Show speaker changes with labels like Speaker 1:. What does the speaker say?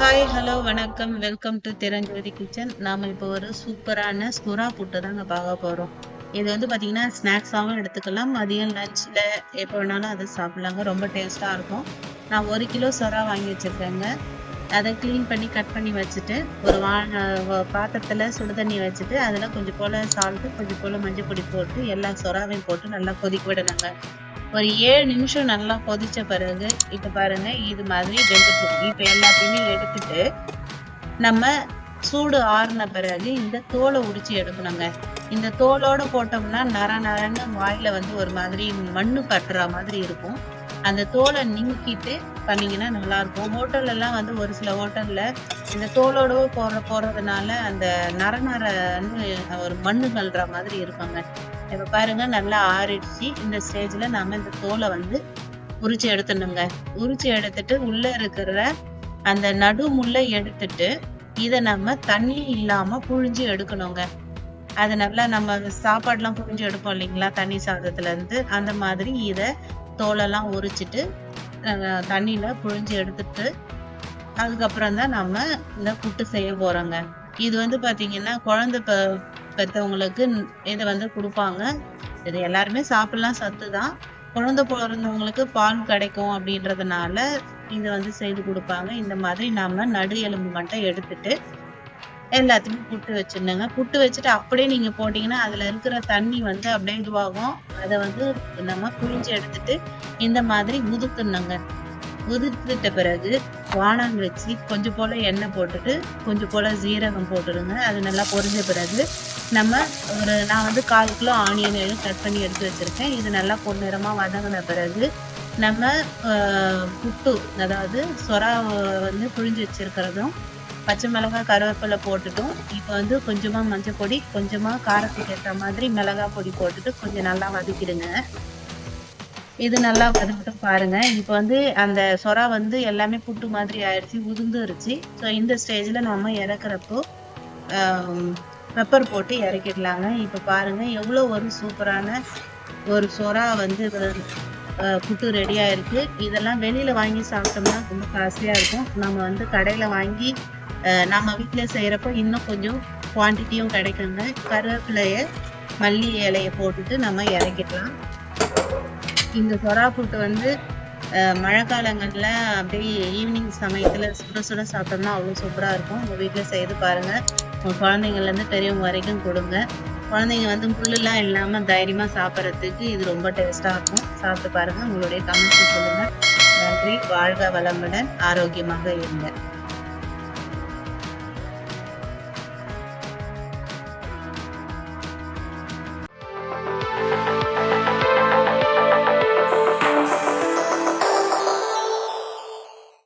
Speaker 1: Hi, hello, வணக்கம். Welcome to Thiranjothi kitchen. நாம இப்போ ஒரு சூப்பரான சுறா புட்டு தாங்க பார்க்க போறோம். இது வந்து பாத்தீங்கன்னா ஸ்நாக்ஸாவும் எடுத்துக்கலாம். மதியம் லஞ்ச்ல எப்போ வேணாலும் அதை சாப்பிடலாங்க. ரொம்ப டேஸ்டா இருக்கும். நான் 1 கிலோ சுறா வாங்கி வச்சிருக்கேங்க. அதை க்ளீன் பண்ணி கட் பண்ணி வச்சுட்டு ஒரு பாத்திரத்துல சுடு தண்ணி வச்சுட்டு அதுல கொஞ்சம் போல சால்ட்டு கொஞ்சம் போல மஞ்சள் பொடி போட்டு எல்லா சுறாவையும் போட்டு நல்லா கொதிக்க விடணுங்க. ஒரு 7 நிமிஷம் நல்லா கொதிச்ச பிறகு இப்ப பாருங்க இது மாதிரி வெந்துட்டு இப்ப எல்லாத்தையுமே எடுத்துட்டு நம்ம சூடு ஆறுன பிறகு இந்த தோலை உரிச்சு எடுக்கணுங்க. இந்த தோலோட போட்டோம்னா நர நரன்னு வாயில வந்து ஒரு மாதிரி மண்ணு பட்டுற மாதிரி இருக்கும். அந்த தோலை நீக்கிட்டு பண்ணீங்கன்னா நல்லா இருக்கும். ஹோட்டல்ல எல்லாம் வந்து ஒரு சில ஹோட்டல்ல இந்த தோலோடவே போடுறதுனால அந்த நர நரன்னு ஒரு மண்ணு கல்ற மாதிரி இருக்குங்க. இப்ப பாருங்க நல்லா ஆறிடுச்சு. இந்த ஸ்டேஜ்ல நாம இந்த தோலை வந்து உரிச்சு எடுத்துடணுங்க. உரிச்சு எடுத்துட்டு உள்ள இருக்கிற அந்த நடு முள்ள எடுத்துட்டு இத நம்ம தண்ணி இல்லாம புழிஞ்சு எடுக்கணுங்க. அது நல்லா நம்ம சாப்பாடுலாம் புழிஞ்சு எடுப்போம் இல்லைங்களா, தண்ணி சாதத்துல இருந்து அந்த மாதிரி இத தோலெல்லாம் உரிச்சிட்டு தண்ணியில புழிஞ்சு எடுத்துட்டு அதுக்கப்புறம் தான் நம்ம இந்த புட்டு செய்ய போறோங்க. இது வந்து பாத்தீங்கன்னா குழந்தை பெத்தவங்களுக்கு இதை வந்து கொடுப்பாங்க. இது எல்லாருமே சாப்பிடலாம், சத்துதான். குழந்தை பிறந்தவங்களுக்கு பால் கிடைக்கும் அப்படின்றதுனால இதை வந்து செய்து கொடுப்பாங்க. இந்த மாதிரி நாம நடு எலும்பு மட்டும் எடுத்துட்டு எல்லாத்தையுமே புட்டு வச்சிடணுங்க. புட்டு வச்சுட்டு அப்படியே நீங்க போட்டீங்கன்னா அதுல இருக்கிற தண்ணி வந்து அப்படியே இதுவாகும். அதை வந்து நம்ம புழிஞ்சு எடுத்துட்டு இந்த மாதிரி உதுத்துணுங்க. உதிர்த்துட்ட பிறகு வாணல் வச்சு கொஞ்சம் போல எண்ணெய் போட்டுட்டு கொஞ்சம் போல ஜீரகம் போட்டுடுங்க. அது நல்லா பொரிஞ்ச பிறகு நம்ம நான் வந்து 1/4 கிலோ ஆனியன் கட் பண்ணி எடுத்து வச்சிருக்கேன். இது நல்லா பொன்னிறமா வதங்கின பிறகு நம்ம புட்டு, அதாவது சொரா வந்து புழிஞ்சு வச்சிருக்கிறதும் பச்சை மிளகாய் கருவேப்பிலை போட்டுட்டும் இப்போ வந்து கொஞ்சமா மஞ்சள் பொடி கொஞ்சமா காரத்துக்கு ஏற்ற மாதிரி மிளகாய் பொடி போட்டுட்டு கொஞ்சம் நல்லா வதக்கிடுங்க. இது நல்லா வதங்கட்டும் பாருங்க. இப்ப வந்து அந்த சொரா வந்து எல்லாமே புட்டு மாதிரி ஆயிடுச்சு, உதிர்ந்துருச்சு. ஸோ இந்த ஸ்டேஜ்ல நம்ம இறக்குறப்போ பெப்பர் போட்டு இறக்கிடலாங்க. இப்ப பாருங்க எவ்வளோ ஒரு சூப்பரான ஒரு சொரா வந்து புட்டு ரெடி ஆயிருக்கு. இதெல்லாம் வெளியில வாங்கி சாப்பிட்டோம்னா ரொம்ப காஸ்ட்லியா இருக்கும். நம்ம வந்து கடையில வாங்கி நம்ம வீட்டுல செய்யறப்போ இன்னும் கொஞ்சம் குவான்டிட்டியும் கிடைக்குங்க. கருவேப்பிலைய மல்லி இலைய போட்டுட்டு நம்ம இறக்கிடலாம். இந்த சொரா புட்டு வந்து மழை காலங்கள்ல அப்படியே ஈவினிங் சமயத்துல சுட சுட சாப்பிட்டோம்னா அவ்வளோ சூப்பரா இருக்கும். உங்க வீட்டுல செய்து பாருங்க. உங்க குழந்தைங்கள்ல இருந்து பெரியவங்க வரைக்கும் கொடுங்க. குழந்தைங்க வந்து முள்ளுலாம் இல்லாம தைரியமா சாப்பிட்றதுக்கு இது ரொம்ப டேஸ்டா இருக்கும். சாப்பிட்டு பாருங்க. உங்களுடைய கமெண்ட்ஸ் சொல்லுங்க. நன்றி. வாழ்க வளமுடன். ஆரோக்கியமாக இருங்க.